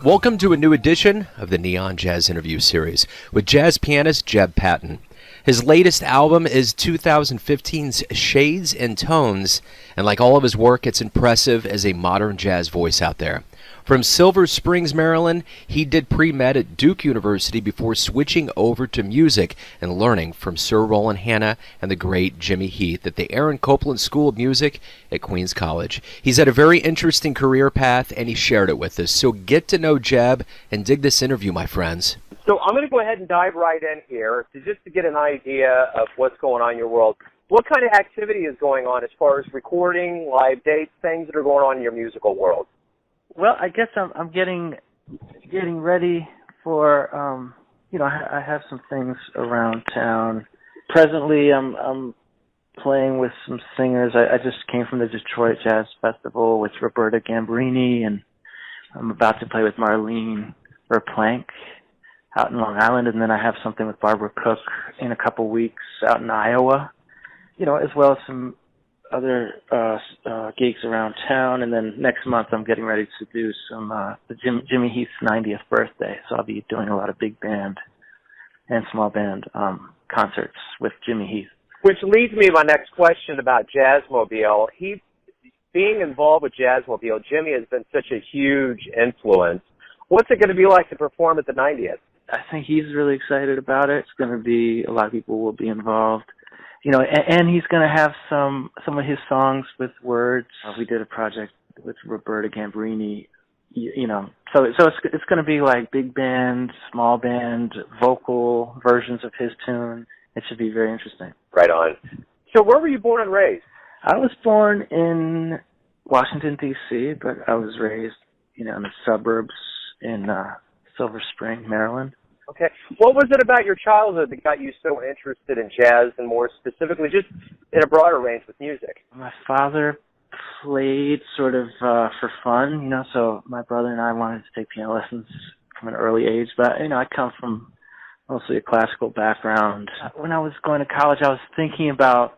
Welcome to a new edition of the Neon Jazz Interview Series with jazz pianist Jeb Patton. His latest album is 2015's Shades and Tones, and like all of his work, it's impressive as a modern jazz voice out there. From Silver Springs, Maryland, he did pre-med at Duke University before switching over to music and learning from Sir Roland Hanna and the great Jimmy Heath at the Aaron Copland School of Music at Queens College. He's had a very interesting career path, and he shared it with us. So get to know Jeb and dig this interview, my friends. So I'm going to go ahead and dive right in here just to get an idea of what's going on in your world. What kind of activity is going on as far as recording, live dates, things that are going on in your musical world? Well, I guess I'm getting ready for I have some things around town. Presently, I'm playing with some singers. I just came from the Detroit Jazz Festival with Roberta Gambarini, and I'm about to play with Marlene Verplank out in Long Island, and then I have something with Barbara Cook in a couple weeks out in Iowa, as well as some other gigs around town. And then next month I'm getting ready to do some the Jimmy Heath's 90th birthday, so I'll be doing a lot of big band and small band concerts with Jimmy Heath. Which leads me to my next question about Jazzmobile. He, being involved with Jazzmobile, Jimmy has been such a huge influence. What's it going to be like to perform at the 90th? I think he's really excited about it. It's going to be, a lot of people will be involved. And he's going to have some of his songs with words. We did a project with Roberta Gambarini, so it's going to be like big band, small band, vocal versions of his tune. It should be very interesting. Right on. So where were you born and raised? I was born in Washington, D.C., but I was raised, in the suburbs in Silver Spring, Maryland. Okay. What was it about your childhood that got you so interested in jazz and more specifically just in a broader range with music? My father played sort of for fun, so my brother and I wanted to take piano lessons from an early age. But, I come from mostly a classical background. When I was going to college, I was thinking about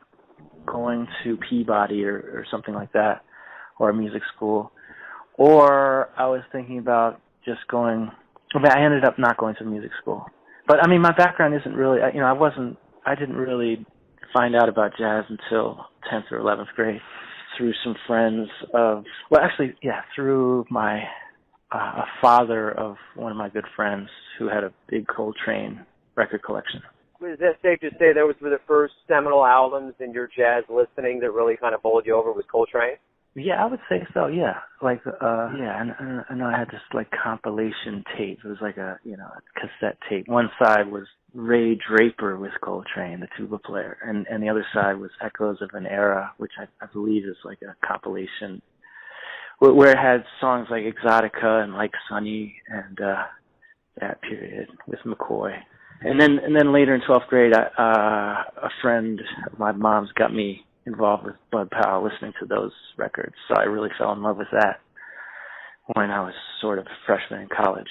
going to Peabody or something like that, or a music school. Or I was thinking about just going... I ended up not going to music school. But, my background isn't really, I didn't really find out about jazz until 10th or 11th grade through some friends through my, a father of one of my good friends who had a big Coltrane record collection. Is that safe to say those were the first seminal albums in your jazz listening that really kind of bowled you over with Coltrane? Yeah, I would say so. Yeah, and I know I had this compilation tape. It was like a cassette tape. One side was Ray Draper with Coltrane, the tuba player, and the other side was Echoes of an Era, which I believe is like a compilation where it had songs like Exotica and Like Sunny and that period with McCoy. And then later in 12th grade, a friend of my mom's got me involved with Bud Powell, listening to those records. So I really fell in love with that when I was sort of a freshman in college.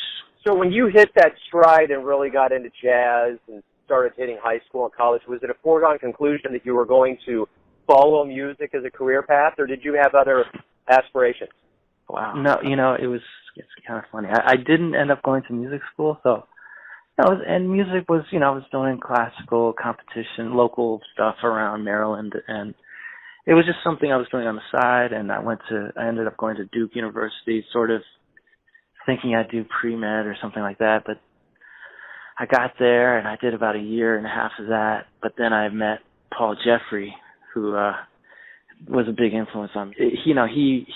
So when you hit that stride and really got into jazz and started hitting high school and college, was it a foregone conclusion that you were going to follow music as a career path, or did you have other aspirations? Wow. No, it's kind of funny. I didn't end up going to music school, so and music was, I was doing classical competition, local stuff around Maryland, and it was just something I was doing on the side, and I ended up going to Duke University, sort of thinking I'd do pre-med or something like that, but I got there, and I did about a year and a half of that, but then I met Paul Jeffrey, who was a big influence on me.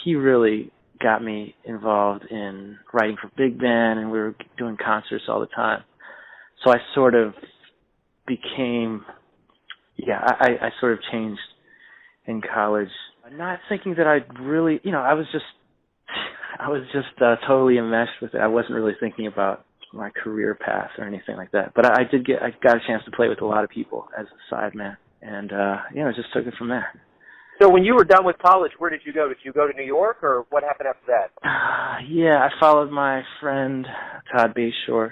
He really got me involved in writing for big band, and we were doing concerts all the time. So I sort of became, I sort of changed in college. Not thinking that I'd really, I was just totally enmeshed with it. I wasn't really thinking about my career path or anything like that. But I got a chance to play with a lot of people as a sideman, and I just took it from there. So when you were done with college, where did you go? Did you go to New York, or what happened after that? I followed my friend Todd Bayshore,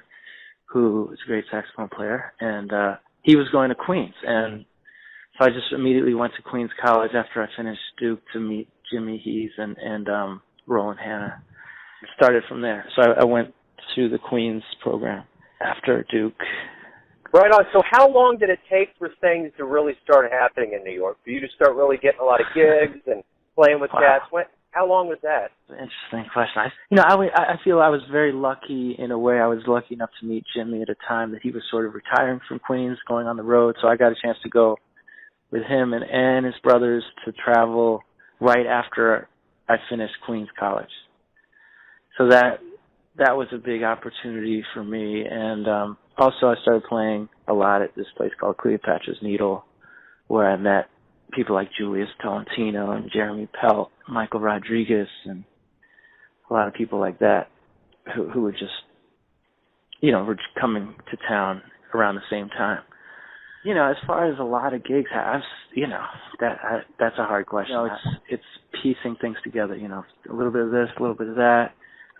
who is a great saxophone player, and he was going to Queens. And so I just immediately went to Queens College after I finished Duke to meet Jimmy Heath and Roland Hanna. started from there. So I went to the Queen's program after Duke. Right on. So how long did it take for things to really start happening in New York? For you to start really getting a lot of gigs and playing with cats? How long was that? Interesting question. I feel I was very lucky in a way. I was lucky enough to meet Jimmy at a time that he was sort of retiring from Queens, going on the road. So I got a chance to go with him and his brothers to travel right after I finished Queens College. So that was a big opportunity for me. And also I started playing a lot at this place called Cleopatra's Needle, where I met people like Julius Tolentino and Jeremy Pelt, Michael Rodriguez, and a lot of people like that who were just, were just coming to town around the same time. As far as a lot of gigs, that's a hard question. It's piecing things together, a little bit of this, a little bit of that.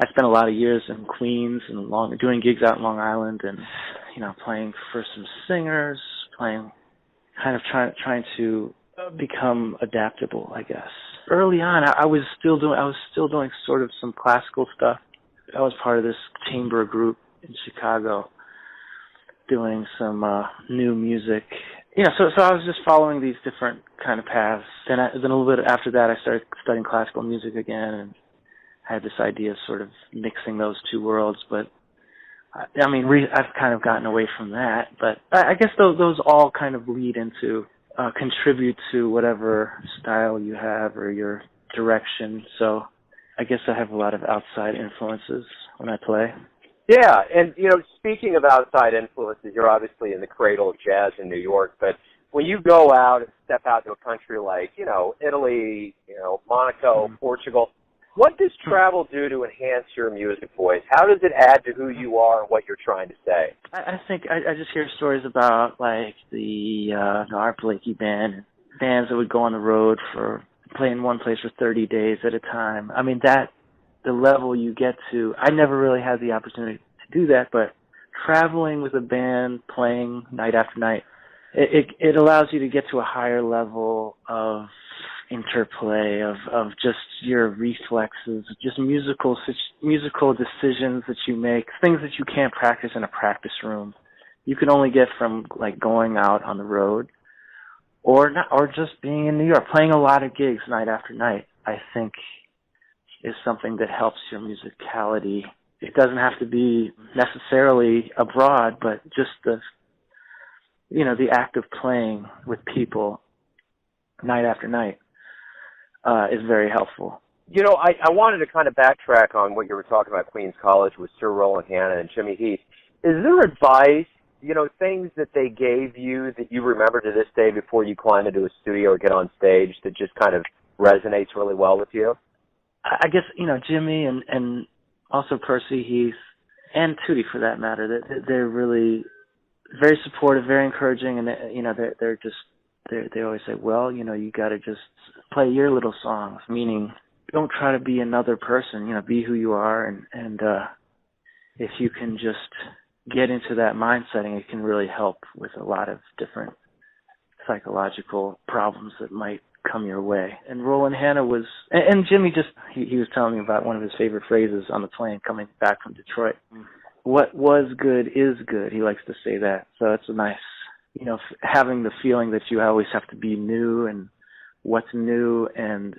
I spent a lot of years in Queens and doing gigs out in Long Island and, playing for some singers, kind of trying to become adaptable, I guess. Early on, I was still doing sort of some classical stuff. I was part of this chamber group in Chicago, doing some new music. So I was just following these different kind of paths. Then a little bit after that, I started studying classical music again, and I had this idea of sort of mixing those two worlds. But I've kind of gotten away from that. But I guess those all kind of lead into contribute to whatever style you have or your direction. So I guess I have a lot of outside influences when I play. Yeah, and, speaking of outside influences, you're obviously in the cradle of jazz in New York, but when you go out and step out to a country like, Italy, Monaco, Portugal, what does travel do to enhance your music voice? How does it add to who you are and what you're trying to say? I think I just hear stories about, like, the Art Blakey band, bands that would go on the road for playing one place for 30 days at a time. The level you get to, I never really had the opportunity to do that, but traveling with a band, playing night after night, it allows you to get to a higher level of interplay, of just your reflexes, just musical decisions that you make, things that you can't practice in a practice room. You can only get from, like, going out on the road or just being in New York, playing a lot of gigs night after night, I think is something that helps your musicality. It doesn't have to be necessarily abroad, but just the act of playing with people night after night is very helpful. I wanted to kind of backtrack on what you were talking about Queens College with Sir Roland, Hanna, and Jimmy Heath. Is there advice, things that they gave you that you remember to this day before you climb into a studio or get on stage that just kind of resonates really well with you? I guess, Jimmy and also Percy, Heath, and Tootie for that matter, they're really very supportive, very encouraging, and they always say, well, you got to just play your little songs, meaning don't try to be another person, be who you are, and if you can just get into that mind setting, it can really help with a lot of different psychological problems that might come your way. And Roland, Hanna was, and Jimmy he was telling me about one of his favorite phrases on the plane coming back from Detroit. What was good is good. He likes to say that. So it's a nice, having the feeling that you always have to be new, and what's new and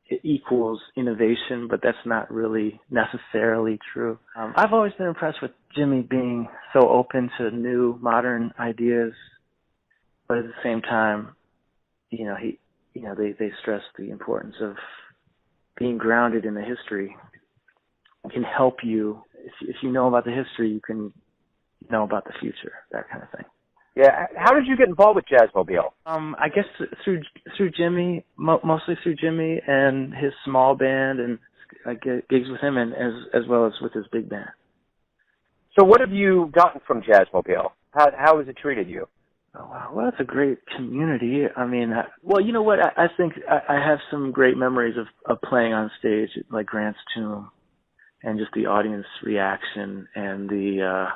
it equals innovation, but that's not really necessarily true. I've always been impressed with Jimmy being so open to new, modern ideas, but at the same time, they stress the importance of being grounded in the history. It can help you. If you know about the history, you can know about the future, that kind of thing. Yeah. How did you get involved with Jazzmobile? I guess through Jimmy, mostly through Jimmy and his small band, and I get gigs with him, and as well as with his big band. So what have you gotten from Jazzmobile? How has it treated you? Oh, wow. Well, that's a great community. You know what? I think I have some great memories of playing on stage at, like, Grant's Tomb, and just the audience reaction and the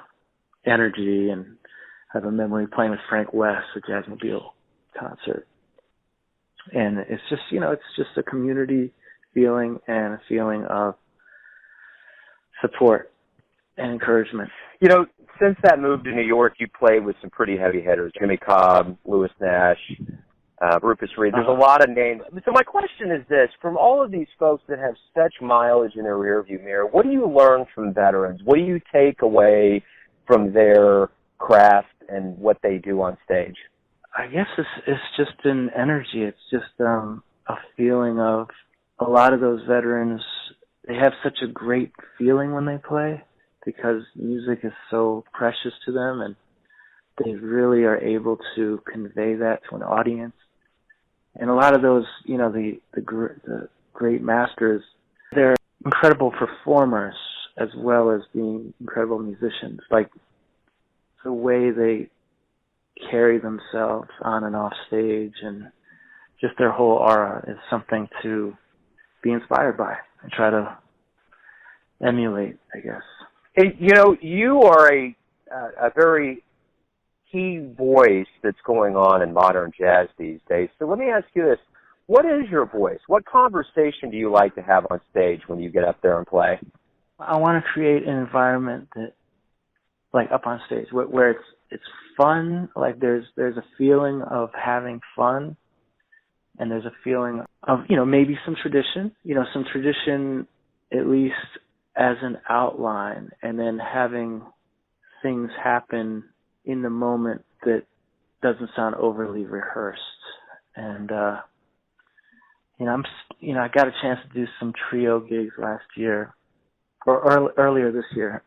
energy. And I have a memory playing with Frank West at Jazzmobile concert. And it's just, it's just a community feeling, and a feeling of support and encouragement. You know, since that move to New York, you played with some pretty heavy hitters: Jimmy Cobb, Lewis Nash, Rufus Reed. There's a lot of names. So my question is this: from all of these folks that have such mileage in their rearview mirror, what do you learn from veterans? What do you take away from their craft and what they do on stage? I guess it's just an energy. It's just a feeling of a lot of those veterans. They have such a great feeling when they play because music is so precious to them, and they really are able to convey that to an audience. And a lot of those, you know, the great masters, they're incredible performers as well as being incredible musicians. Like the way they carry themselves on and off stage and just their whole aura is something to be inspired by and try to emulate, I guess. Hey, you know, you are a very key voice that's going on in modern jazz these days. So let me ask you this. What is your voice? What conversation do you like to have on stage when you get up there and play? I want to create an environment that, like up on stage, where it's fun, like there's a feeling of having fun, and there's a feeling of, you know, maybe some tradition at least as an outline, and then having things happen in the moment that doesn't sound overly rehearsed. And I got a chance to do some trio gigs last year or earlier this year,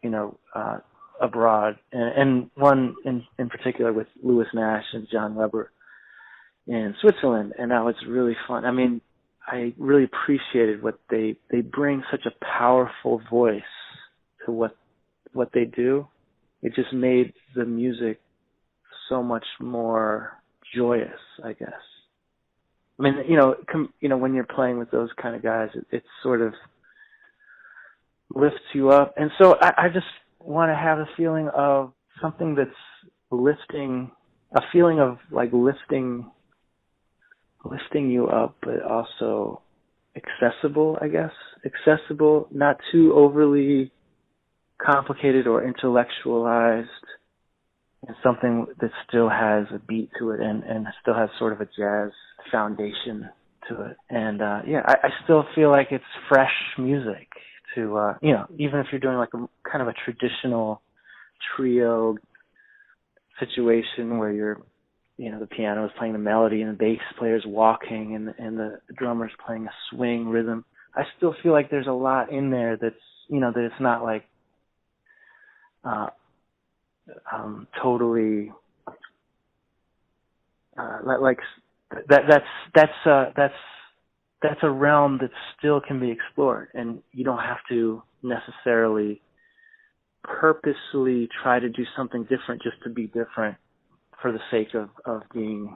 abroad, and one in particular with Lewis Nash and John Weber in Switzerland, and that was really fun. I mean, I really appreciated what they bring such a powerful voice to what they do. It just made the music so much more joyous, I guess. I mean, when you're playing with those kind of guys, it sort of lifts you up. And so I just want to have a feeling of something that's lifting, a feeling of like lifting you up, but also accessible, I guess. Accessible, not too overly complicated or intellectualized, and something that still has a beat to it and still has sort of a jazz foundation to it. And I still feel like it's fresh music to even if you're doing like a kind of a traditional trio situation where you're, the piano is playing the melody and the bass player's walking and the drummer's playing a swing rhythm. I still feel like there's a lot in there that's, that it's not like totally like that's a realm that still can be explored, and you don't have to necessarily purposely try to do something different just to be different for the sake of being,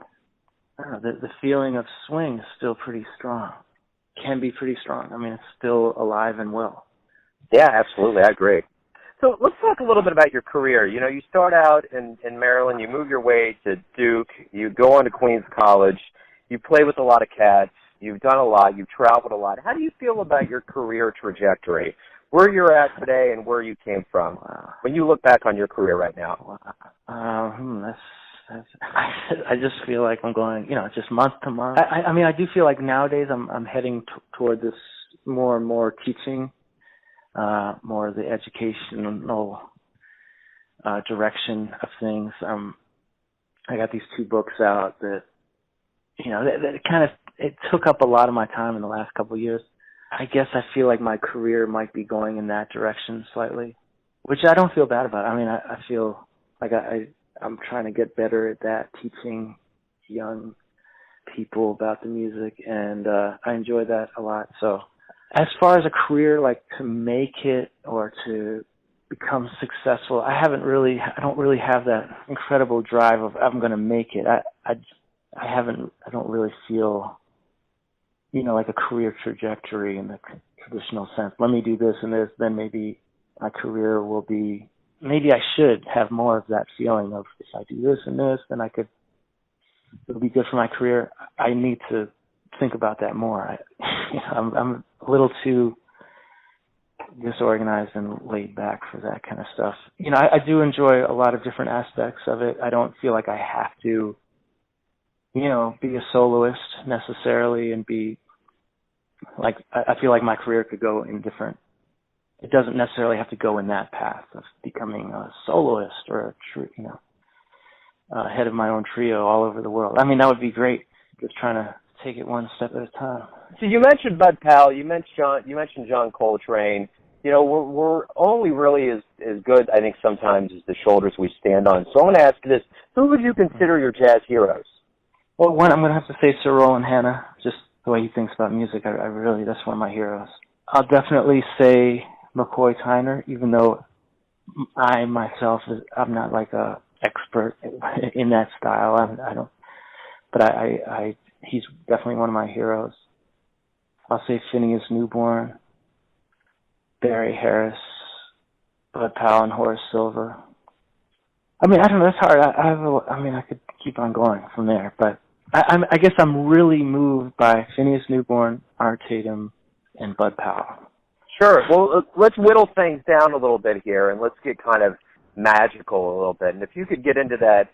I don't know, the feeling of swing is still pretty strong. Can be pretty strong. I mean, it's still alive and well. Yeah, absolutely. I agree. So let's talk a little bit about your career. You start out in Maryland, you move your way to Duke, you go on to Queens College, you play with a lot of cats, you've done a lot, you've traveled a lot. How do you feel about your career trajectory, where you're at today and where you came from, when you look back on your career right now? I just feel like I'm going, just month to month. I mean, I do feel like nowadays I'm heading toward this more and more teaching, more of the educational direction of things. I got these 2 books out that, that kind of, it took up a lot of my time in the last couple of years. I guess I feel like my career might be going in that direction slightly, which I don't feel bad about. I mean, I feel like I'm trying to get better at that, teaching young people about the music, and I enjoy that a lot. So as far as a career, like to make it or to become successful, I don't really have that incredible drive of I'm going to make it. I don't really feel, like a career trajectory in the traditional sense. Let me do this and this, then maybe my career will be, maybe I should have more of that feeling of if I do this and this, then it'll be good for my career. I need to think about that more. I'm a little too disorganized and laid back for that kind of stuff. You know, I do enjoy a lot of different aspects of it. I don't feel like I have to, you know, be a soloist necessarily and be like, I feel like my career could go in different, it doesn't necessarily have to go in that path of becoming a soloist or you know, head of my own trio all over the world. I mean, that would be great. Just trying to take it one step at a time. So you mentioned Bud Powell, you mentioned John Coltrane. You know, we're only really as good, I think, sometimes as the shoulders we stand on. So I want to ask you this: who would you consider your jazz heroes? Well, one, I'm going to have to say Sir Roland Hanna, just the way he thinks about music. I really, that's one of my heroes. I'll definitely say McCoy Tyner, even though I myself, I'm not like a expert in that style. I don't, but he's definitely one of my heroes. I'll say Phineas Newborn, Barry Harris, Bud Powell, and Horace Silver. I mean, I don't know. That's hard. I could keep on going from there, but I guess I'm really moved by Phineas Newborn, Art Tatum, and Bud Powell. Sure. Well, let's whittle things down a little bit here, and let's get kind of magical a little bit. And if you could get into that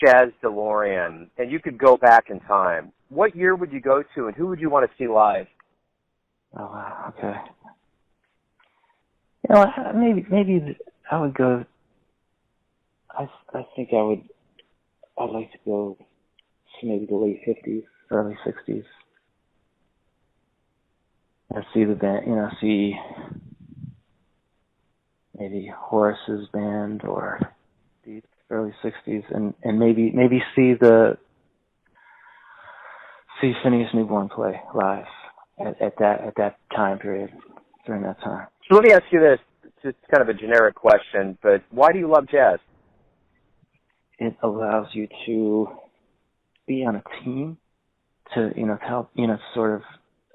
Jazz DeLorean, and you could go back in time, what year would you go to, and who would you want to see live? Oh, wow. Okay. You know, maybe I would go. I think I'd like to go to maybe the late 50s, early 60s. And see the band, you know, see maybe Horace's band or the early 60s, and maybe see Phineas Newborn play live at that time period, during that time. So let me ask you this, it's just kind of a generic question, but why do you love jazz? It allows you to be on a team, to, you know, to help, you know, sort of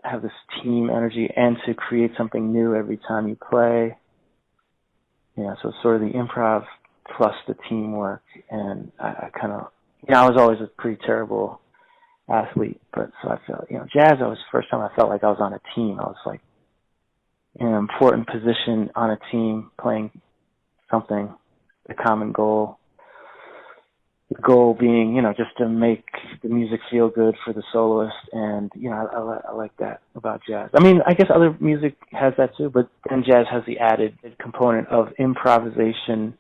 have this team energy and to create something new every time you play. You know, so it's sort of the improv plus the teamwork. And I kind of, you know, I was always a pretty terrible athlete, but so I felt, you know, jazz, I was the first time I felt like I was on a team. I was like in an important position on a team playing something, the common goal. The goal being, you know, just to make the music feel good for the soloist, and, you know, I like that about jazz. I mean, I guess other music has that too, but then jazz has the added component of improvisation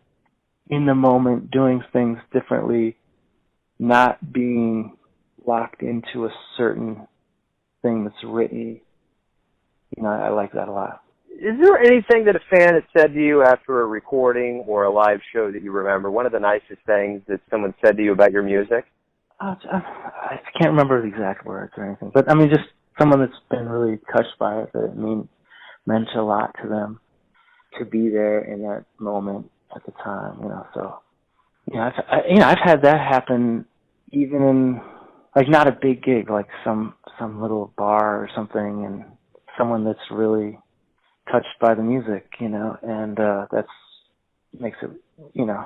in the moment, doing things differently, not being locked into a certain thing that's written. You know, I like that a lot. Is there anything that a fan has said to you after a recording or a live show that you remember? One of the nicest things that someone said to you about your music? I can't remember the exact words or anything, but I mean, just someone that's been really touched by it, that it meant a lot to them to be there in that moment at the time, you know. So, you know, I've had that happen even in, like, not a big gig, like some little bar or something, and someone that's really touched by the music, you know, and that's makes it, you know,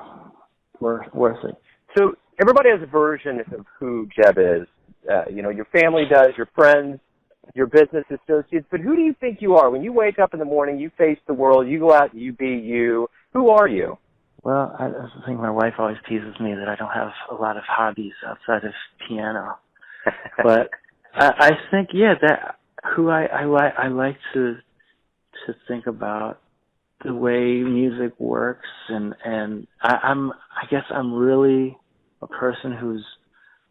worth it. So everybody has a version of who Jeb is. You know, your family does, your friends, your business associates. But who do you think you are? When you wake up in the morning, you face the world, you go out and you be you. Who are you? Well, I think my wife always teases me that I don't have a lot of hobbies outside of piano. But I think, yeah, that who I like to think about the way music works, and I guess I'm really a person who's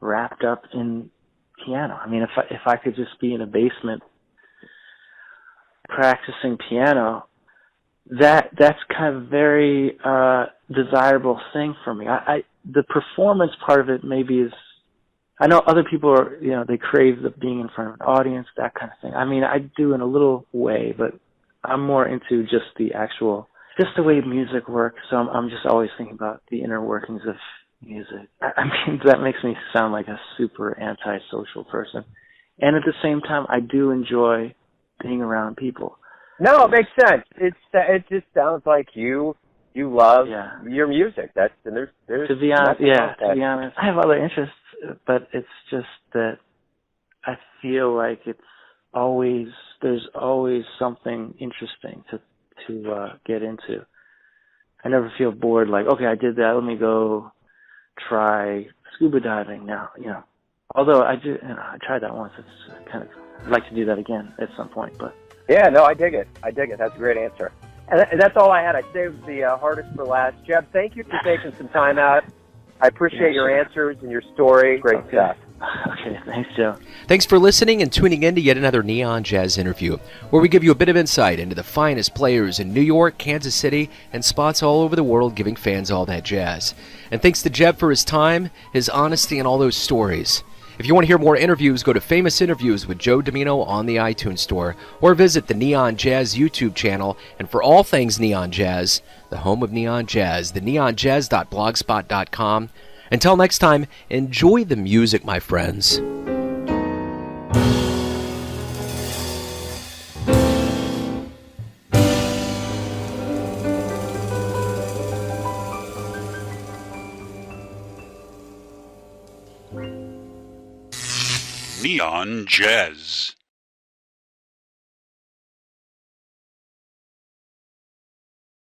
wrapped up in piano. I mean, if I could just be in a basement practicing piano, that's kind of very desirable thing for me. The performance part of it maybe is, I know other people are, you know, they crave the being in front of an audience, that kind of thing. I mean, I do in a little way, but I'm more into just the way music works. So I'm just always thinking about the inner workings of music. I mean, that makes me sound like a super antisocial person. And at the same time, I do enjoy being around people. No, it makes sense. It just sounds like you love your music. To be honest, I have other interests, but it's just that I feel like there's always something interesting to get into. I never feel bored. Like, okay, I did that. Let me go try scuba diving now. Although I tried that once. It's kind of, I'd like to do that again at some point. But yeah, no, I dig it. That's a great answer. And that's all I had. I saved the hardest for last. Jeb, thank you for taking some time out. I appreciate your answers and your story. Great stuff. Okay, thanks, Joe. Thanks for listening and tuning in to yet another Neon Jazz interview, where we give you a bit of insight into the finest players in New York, Kansas City, and spots all over the world, giving fans all that jazz. And thanks to Jeb for his time, his honesty, and all those stories. If you want to hear more interviews, go to Famous Interviews with Joe Domino on the iTunes Store, or visit the Neon Jazz YouTube channel. And for all things Neon Jazz, the home of Neon Jazz, the neonjazz.blogspot.com. Until next time, enjoy the music, my friends. Neon Jazz.